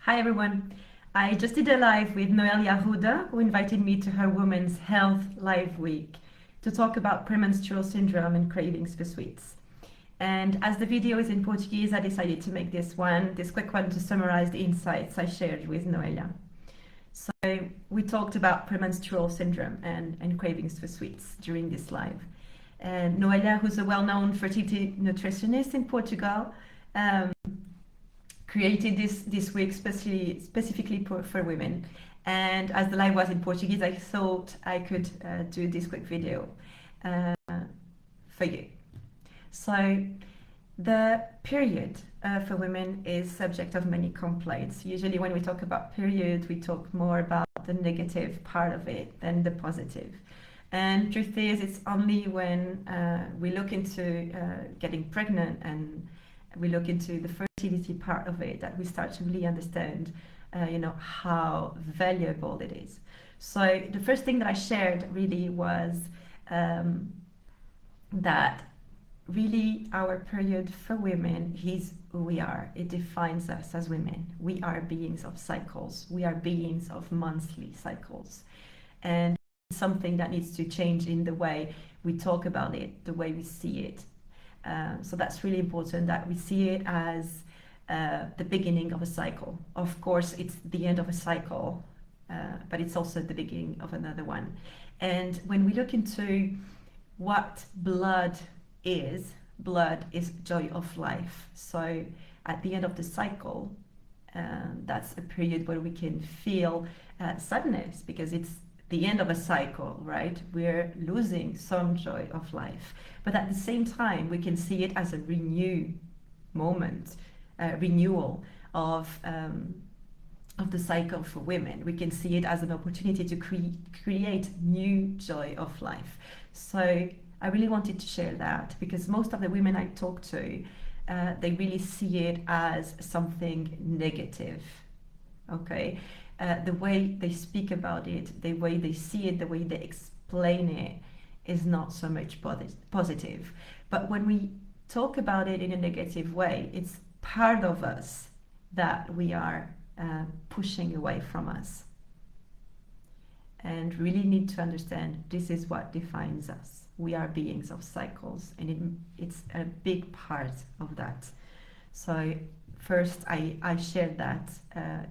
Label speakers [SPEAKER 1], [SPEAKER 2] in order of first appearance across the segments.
[SPEAKER 1] Hi everyone. I just did a live with Noélia Arruda, who invited me to her Women's Health Live Week to talk about premenstrual syndrome and cravings for sweets. And as the video is in Portuguese, I decided to make this quick one to summarize the insights I shared with Noélia. So we talked about premenstrual syndrome and cravings for sweets during this live. And Noélia, who's a well-known fertility nutritionist in Portugal, um, created this week specifically for women. And as the live was in Portuguese, I thought I could do this quick video uh, for you. So the period for women is subject of many complaints. Usually when we talk about period, we talk more about the negative part of it than the positive. And truth is, it's only when we look into getting pregnant and we look into the fertility part of it that we start to really understand, how valuable it is. So the first thing that I shared really was that really our period for women is who we are. It defines us as women. We are beings of cycles. We are beings of monthly cycles. And something that needs to change in the way we talk about it, the way we see it. So that's really important that we see it as the beginning of a cycle. Of course, it's the end of a cycle, but it's also the beginning of another one. And when we look into what blood is joy of life. So at the end of the cycle, that's a period where we can feel sadness because it's the end of a cycle, right? We're losing some joy of life. But at the same time, we can see it as a renewal of the cycle for women. We can see it as an opportunity to create new joy of life. So I really wanted to share that because most of the women I talk to, they really see it as something negative, okay? The way they speak about it, the way they see it, the way they explain it is not so much positive. But when we talk about it in a negative way, it's part of us that we are pushing away from us. And really need to understand this is what defines us. We are beings of cycles, and it's a big part of that. So first, I shared that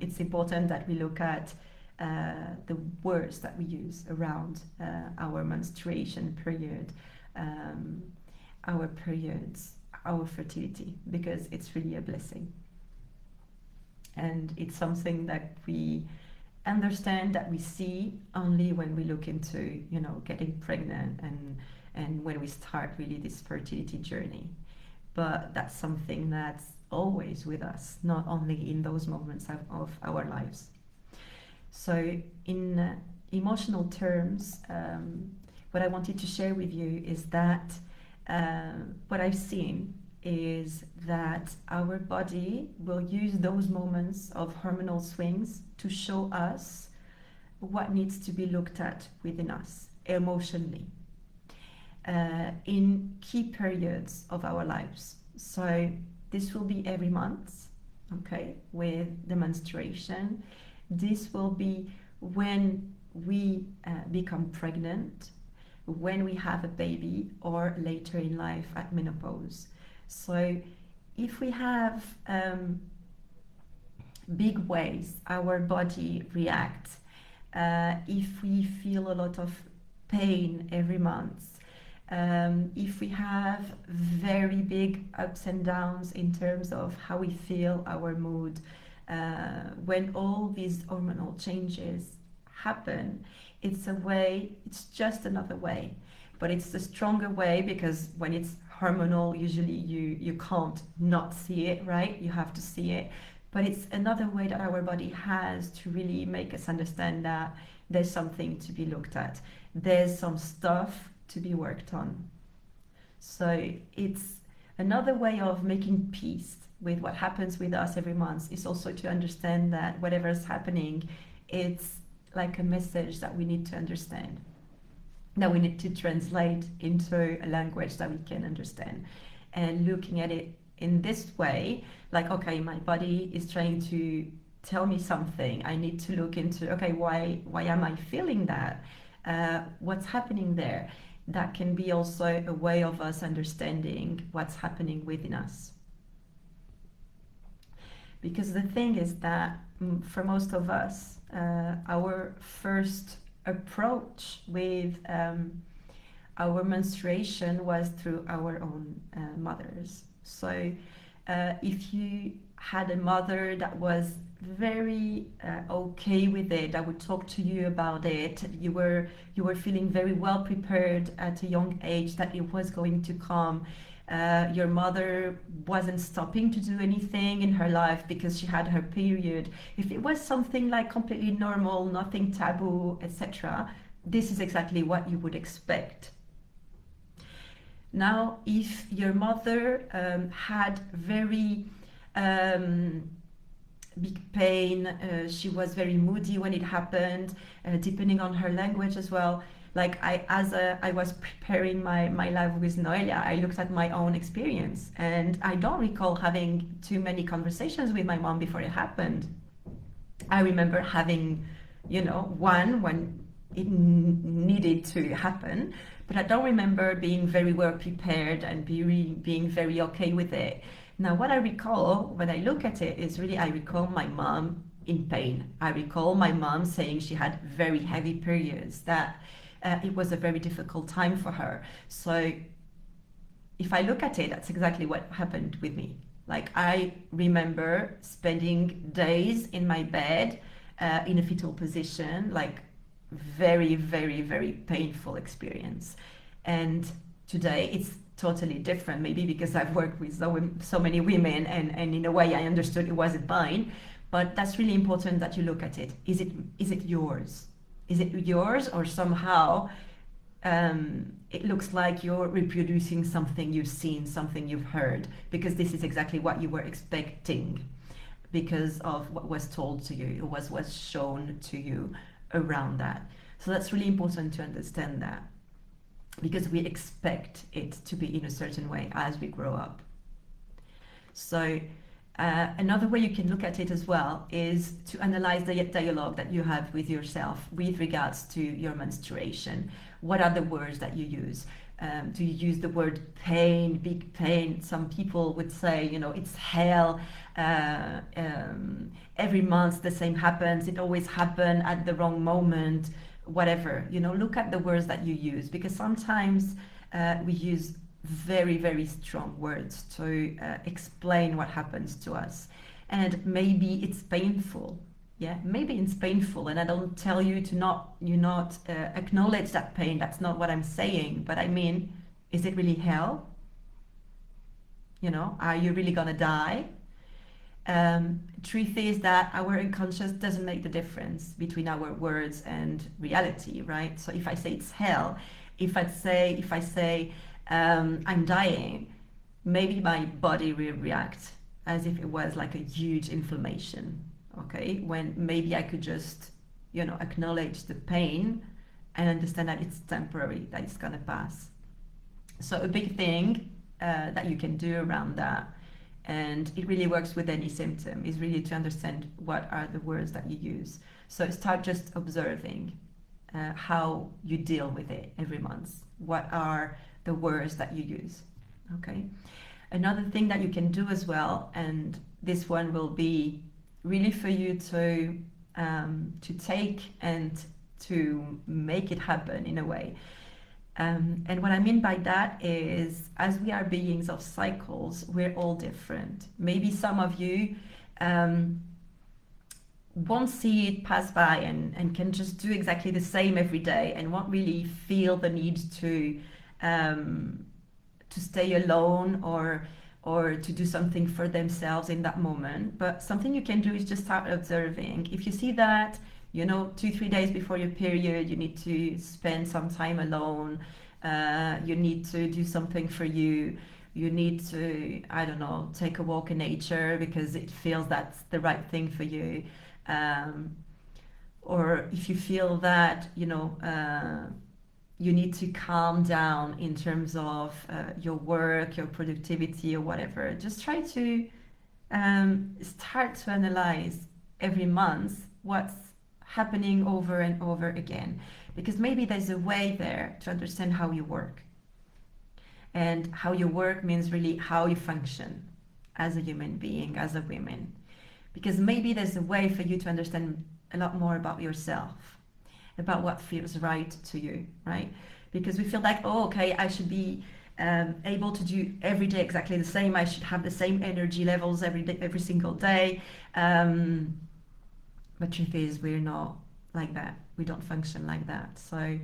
[SPEAKER 1] it's important that we look at the words that we use around our menstruation period, our periods, our fertility, because it's really a blessing. And it's something that we understand, that we see only when we look into, getting pregnant and when we start really this fertility journey. But that's something that's always with us, not only in those moments of our lives. So in emotional terms, what I wanted to share with you is that what I've seen is that our body will use those moments of hormonal swings to show us what needs to be looked at within us emotionally in key periods of our lives. So this will be every month, okay, with the menstruation. This will be when we become pregnant, when we have a baby, or later in life at menopause. So if we have big ways our body reacts, if we feel a lot of pain every month, if we have very big ups and downs in terms of how we feel, our mood, when all these hormonal changes happen, it's just another way. But it's the stronger way because when it's hormonal, usually you can't not see it, right? You have to see it. But it's another way that our body has to really make us understand that there's something to be looked at. There's some stuff to be worked on. So it's another way of making peace with what happens with us every month is also to understand that whatever is happening, it's like a message that we need to understand, that we need to translate into a language that we can understand. And looking at it in this way, like, okay, my body is trying to tell me something. I need to look into, okay, why am I feeling that? What's happening there? That can be also a way of us understanding what's happening within us. Because the thing is that for most of us, our first approach with our menstruation was through our own mothers. So if you had a mother that was very okay with it, that would talk to you about it, you were feeling very well prepared at a young age that it was going to come. Your mother wasn't stopping to do anything in her life because she had her period. If it was something like completely normal, nothing taboo, etc., this is exactly what you would expect. Now, if your mother had very big pain, she was very moody when it happened, depending on her language as well. Like I was preparing my live with Noélia, I looked at my own experience, and I don't recall having too many conversations with my mom before it happened. I remember having, one when it needed to happen, but I don't remember being very well prepared and being very okay with it. Now, what I recall when I look at it is really, I recall my mom in pain. I recall my mom saying she had very heavy periods, that it was a very difficult time for her. So if I look at it, that's exactly what happened with me. Like, I remember spending days in my bed in a fetal position, like very, very, very painful experience. And today it's totally different, maybe because I've worked with so many women, and in a way I understood it wasn't mine. But that's really important that you look at it. Is it yours? Is it yours, or somehow it looks like you're reproducing something you've seen, something you've heard, because this is exactly what you were expecting because of what was told to you, or was shown to you around that. So that's really important to understand that, because we expect it to be in a certain way as we grow up. So another way you can look at it as well is to analyze the dialogue that you have with yourself with regards to your menstruation. What are the words that you use? Do you use the word pain, big pain? Some people would say, it's hell. Every month the same happens. It always happens at the wrong moment. Whatever. Look at the words that you use, because sometimes we use very, very strong words to explain what happens to us. And maybe it's painful. Yeah, maybe it's painful, and I don't tell you to not acknowledge that pain. That's not what I'm saying. But I mean, is it really hell? Are you really gonna die? Truth is that our unconscious doesn't make the difference between our words and reality, right? So if I say it's hell, if I say I'm dying, maybe my body will react as if it was like a huge inflammation. Okay, when maybe I could just, acknowledge the pain and understand that it's temporary, that it's gonna pass. So a big thing that you can do around that, and it really works with any symptom, is really to understand what are the words that you use. So start just observing how you deal with it every month. What are the words that you use? Okay. Another thing that you can do as well, and this one will be really for you to take and to make it happen in a way. And what I mean by that is, as we are beings of cycles, we're all different. Maybe some of you won't see it pass by and can just do exactly the same every day and won't really feel the need to stay alone or to do something for themselves in that moment. But something you can do is just start observing. If you see that, 2-3 days before your period, you need to spend some time alone, you need to do something for you, you need to, I don't know, take a walk in nature because it feels that's the right thing for you. Or if you feel that, you need to calm down in terms of your work, your productivity, or whatever. Just try to start to analyze every month what's happening over and over again, because maybe there's a way there to understand how you work. And how you work means really how you function as a human being, as a woman. Because maybe there's a way for you to understand a lot more about yourself, about what feels right to you, right? Because we feel like, oh, okay, I should be able to do every day exactly the same. I should have the same energy levels every day, every single day. But truth is, we're not like that. We don't function like that. So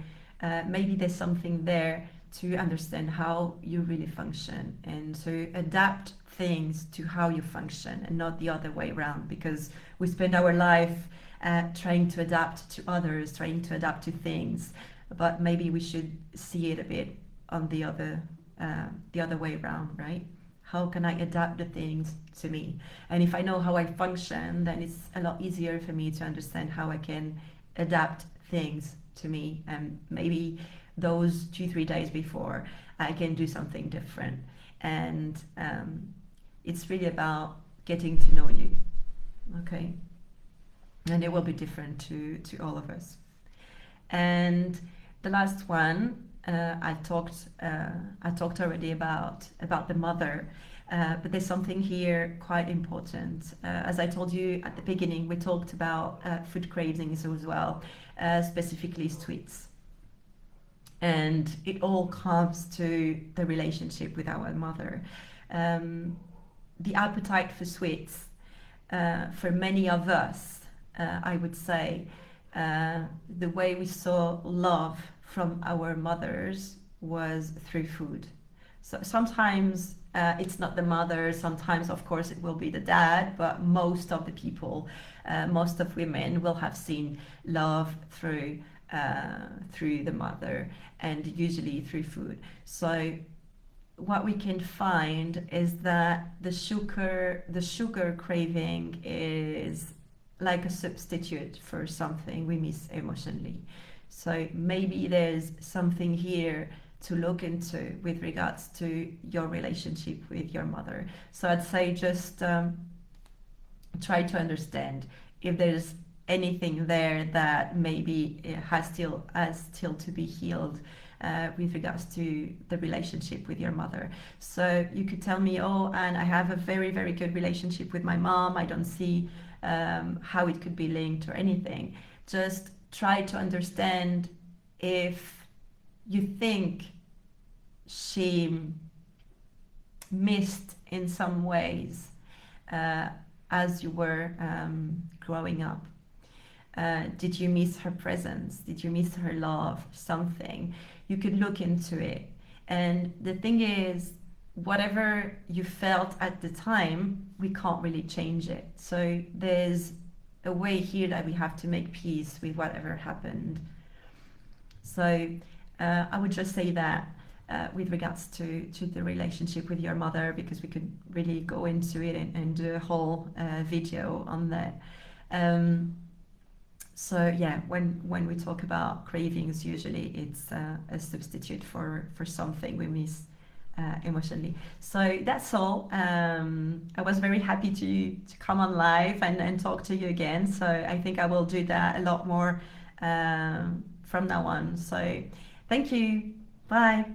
[SPEAKER 1] maybe there's something there to understand how you really function and to adapt things to how you function and not the other way around, because we spend our life trying to adapt to others, trying to adapt to things, but maybe we should see it a bit on the other way around, right? How can I adapt the things to me? And if I know how I function, then it's a lot easier for me to understand how I can adapt things to me. And maybe those 2-3 days before, I can do something different. And it's really about getting to know you, okay? And it will be different to all of us. And the last one, I talked already about the mother, but there's something here quite important. As I told you at the beginning, we talked about food cravings as well, specifically sweets. And it all comes to the relationship with our mother. The appetite for sweets, for many of us, I would say, the way we saw love from our mothers was through food. So sometimes it's not the mother, sometimes of course it will be the dad, but most of the people, most of women will have seen love through the mother, and usually through food. So what we can find is that the sugar craving is like a substitute for something we miss emotionally. So maybe there's something here to look into with regards to your relationship with your mother. So I'd say just try to understand if there's anything there that maybe it has still to be healed with regards to the relationship with your mother. So you could tell me, oh, and I have a very, very good relationship with my mom. I don't see how it could be linked or anything. Just try to understand if you think she missed in some ways as you were growing up. Did you miss her presence? Did you miss her love? Something. You could look into it. And the thing is, whatever you felt at the time, we can't really change it. So there's a way here that we have to make peace with whatever happened. So I would just say that with regards to the relationship with your mother, because we could really go into it and do a whole video on that. So yeah, when we talk about cravings, usually it's a substitute for something we miss emotionally. So that's all. I was very happy to come on live and talk to you again. So I think I will do that a lot more from now on. So thank you. Bye.